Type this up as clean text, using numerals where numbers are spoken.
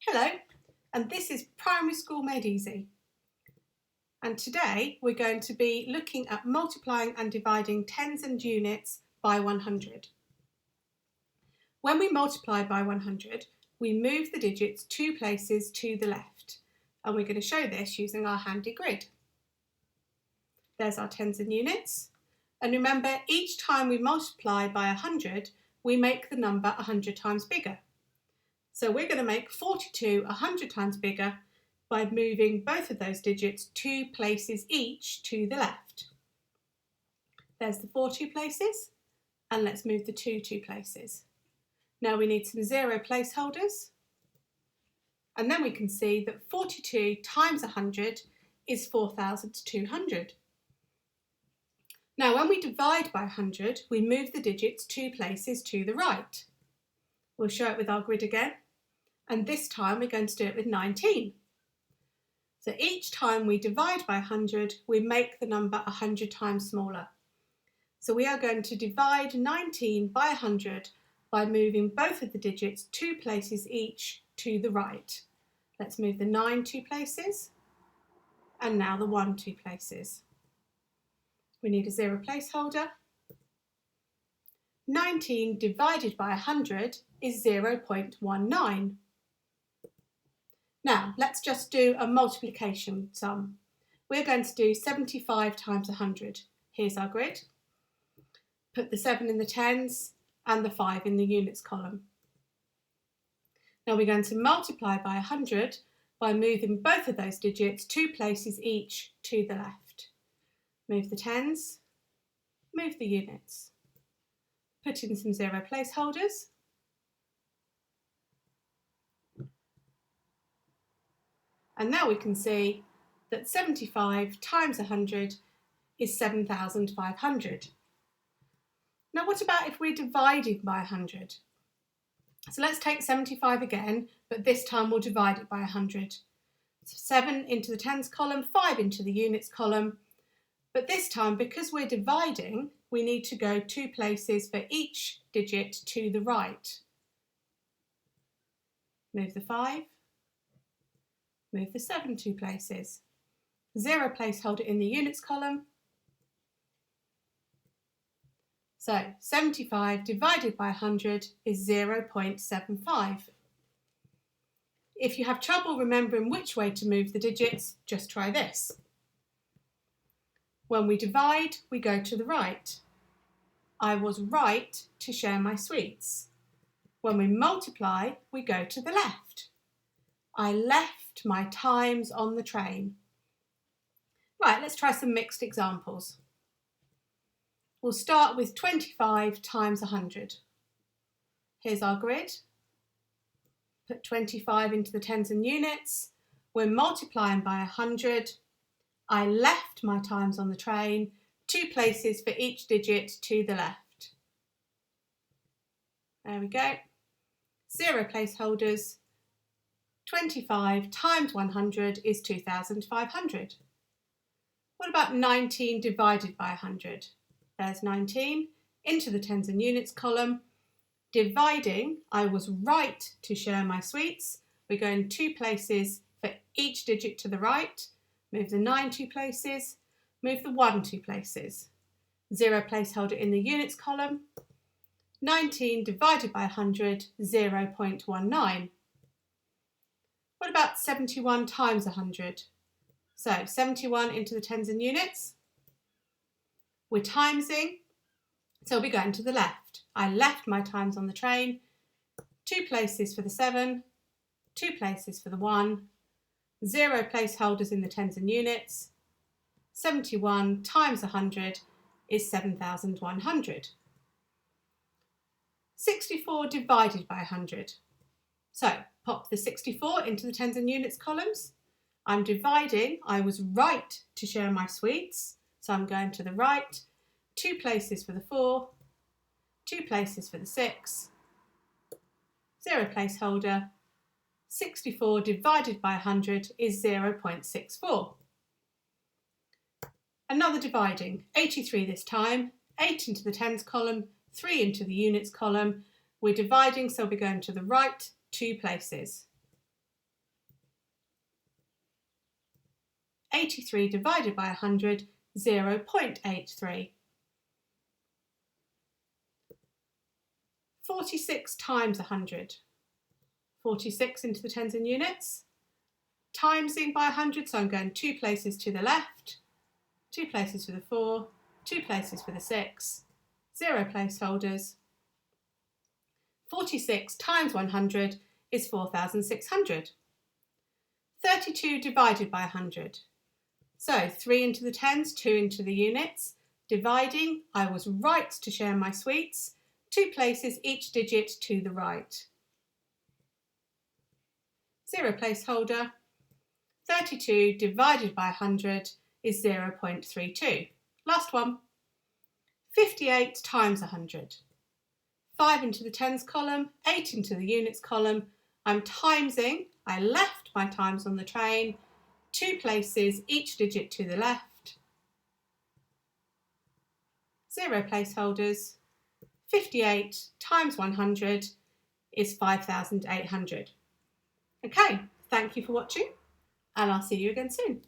Hello, and this is Primary School Made Easy. And today we're going to be looking at multiplying and dividing tens and units by 100. When we multiply by 100, we move the digits 2 places to the left, and we're going to show this using our handy grid. There's our tens and units, and remember, each time we multiply by 100, we make the number 100 times bigger. So we're going to make 42 100 times bigger by moving both of those digits 2 places each to the left. There's the 4 2 places, and let's move the 2 2 places. Now we need some 0 placeholders, and then we can see that 42 times 100 is 4,200. Now when we divide by 100, we move the digits 2 places to the right. We'll show it with our grid again, and this time we're going to do it with 19. So each time we divide by 100, we make the number 100 times smaller. So we are going to divide 19 by 100 by moving both of the digits 2 places each to the right. Let's move the 9 2 places, and now the 1 2 places. We need a 0 placeholder. 19 divided by 100 is 0.19. Now let's just do a multiplication sum. We're going to do 75 times 100. Here's our grid. Put the 7 in the tens and the 5 in the units column. Now we're going to multiply by 100 by moving both of those digits 2 places each to the left. Move the tens, move the units. Put in some 0 placeholders. And now we can see that 75 times 100 is 7,500. Now what about if we're dividing by 100? So let's take 75 again, but this time we'll divide it by 100. So 7 into the tens column, 5 into the units column. But this time, because we're dividing, we need to go 2 places for each digit to the right. Move the 5. Move the 7 2 places. 0 placeholder in the units column. So 75 divided by 100 is 0.75. If you have trouble remembering which way to move the digits, just try this. When we divide, we go to the right. I was right to share my sweets. When we multiply, we go to the left. I left my times on the train. Right, let's try some mixed examples. We'll start with 25 times 100. Here's our grid. Put 25 into the tens and units. We're multiplying by 100. I left my times on the train, 2 places for each digit to the left. There we go. 0 placeholders. 25 times 100 is 2,500. What about 19 divided by 100? There's 19 into the tens and units column. Dividing, I was right to share my sweets. We're going 2 places for each digit to the right. Move the 9 2 places. Move the 1 2 places. 0 placeholder in the units column. 19 divided by 100, 0.19. What about 71 times 100? So 71 into the tens and units. We're timesing, so we're going to the left. I left my times on the train. 2 places for the 7, 2 places for the 1, 0 placeholders in the tens and units. 71 times 100 is 7,100. 64 divided by 100. So pop the 64 into the tens and units columns. I'm dividing. I was right to share my sweets. So I'm going to the right. 2 places for the 4. 2 places for the 6. 0 placeholder. 64 divided by 100 is 0.64. Another dividing. 83 this time. 8 into the tens column. 3 into the units column. We're dividing, so we're going to the right 2 places. 83 divided by 100, 0.83. 46 times 100. 46 into the tens and units, timesing by 100, so I'm going 2 places to the left, 2 places for the 4, 2 places for the 6, 0 placeholders. 46 times 100 is 4,600. 32 divided by 100. So 3 into the tens, 2 into the units. Dividing, I was right to share my sweets. 2 places, each digit to the right. 0 placeholder. 32 divided by 100 is 0.32. Last one. 58 times 100. 5 into the tens column, 8 into the units column. I'm timesing. I left my times on the train. 2 places, each digit to the left. 0 placeholders. 58 times 100 is 5,800. Okay, thank you for watching, and I'll see you again soon.